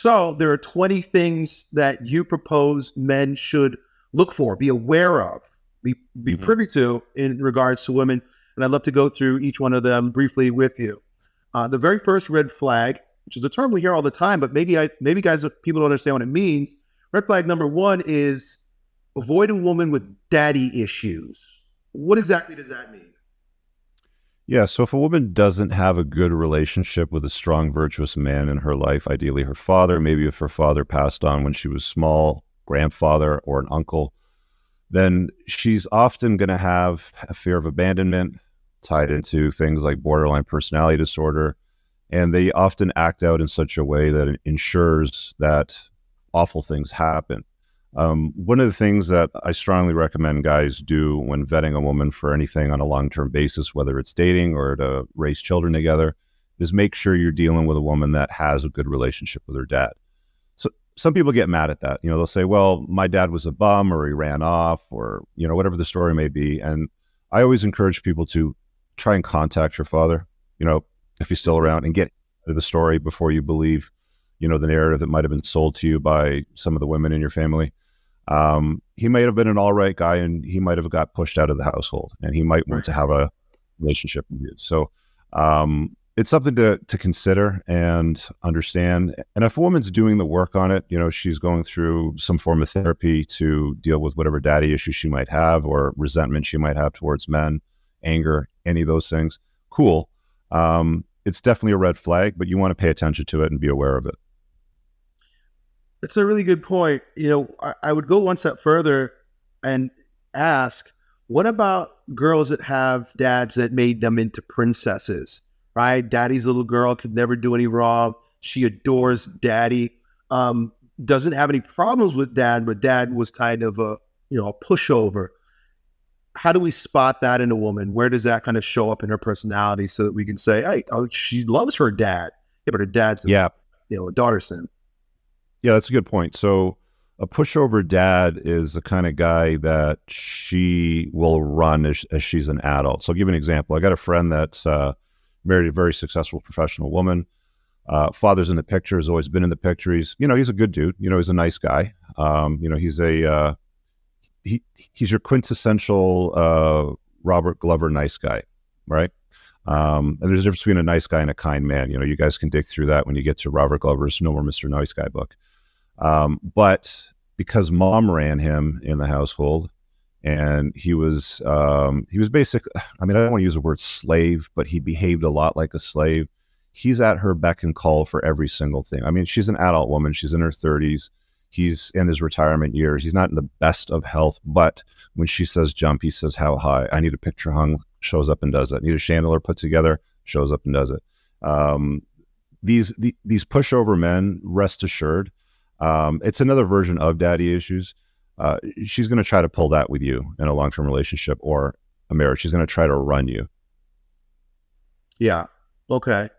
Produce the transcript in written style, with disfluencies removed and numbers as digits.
So there are 20 things that you propose men should look for, be aware of, be Hmm. privy to in regards to women. And I'd love to go through each one of them briefly with you. The very first red flag, which is a term we hear all the time, but maybe guys, people don't understand what it means. Red flag number one is avoid a woman with daddy issues. What exactly does that mean? Yeah, so if a woman doesn't have a good relationship with a strong, virtuous man in her life, ideally her father, maybe if her father passed on when she was small, grandfather, or an uncle, then she's often going to have a fear of abandonment tied into things like borderline personality disorder. And they often act out in such a way that it ensures that awful things happen. One of the things that I strongly recommend guys do when vetting a woman for anything on a long-term basis, whether it's dating or to raise children together, is make sure you're dealing with a woman that has a good relationship with her dad. So some people get mad at that. They'll say, well, my dad was a bum or he ran off or, whatever the story may be. And I always encourage people to try and contact your father, if he's still around, and get to the story before you believe, the narrative that might have been sold to you by some of the women in your family. He might have been an all right guy and he might have got pushed out of the household and he might want to have a relationship with you. So, it's something to consider and understand. And if a woman's doing the work on it, she's going through some form of therapy to deal with whatever daddy issues she might have or resentment she might have towards men, anger, any of those things. Cool. It's definitely a red flag, but you want to pay attention to it and be aware of it. It's a really good point. I would go one step further and ask, what about girls that have dads that made them into princesses, right? Daddy's little girl could never do any wrong. She adores daddy. Doesn't have any problems with dad, but dad was kind of a pushover. How do we spot that in a woman? Where does that kind of show up in her personality so that we can say, hey, oh, she loves her dad. Yeah, but her dad's Yeah. a daughter sin. Yeah, that's a good point. So a pushover dad is the kind of guy that she will run as she's an adult. So I'll give you an example. I got a friend that's married a very successful professional woman. Father's in the picture, has always been in the picture. He's a good dude. He's a nice guy. He's your quintessential Robert Glover nice guy, right? And there's a difference between a nice guy and a kind man. You guys can dig through that when you get to Robert Glover's No More Mr. Nice Guy book. But because mom ran him in the household and he was basic, I don't want to use the word slave, but he behaved a lot like a slave. He's at her beck and call for every single thing. She's an adult woman. She's in her 30s. He's in his retirement years. He's not in the best of health, but when she says jump, he says how high. I need a picture hung, shows up and does it. I need a chandelier put together, shows up and does it. These pushover men, rest assured, it's another version of daddy issues. She's going to try to pull that with you in a long-term relationship or a marriage. She's going to try to run you. Yeah. Okay.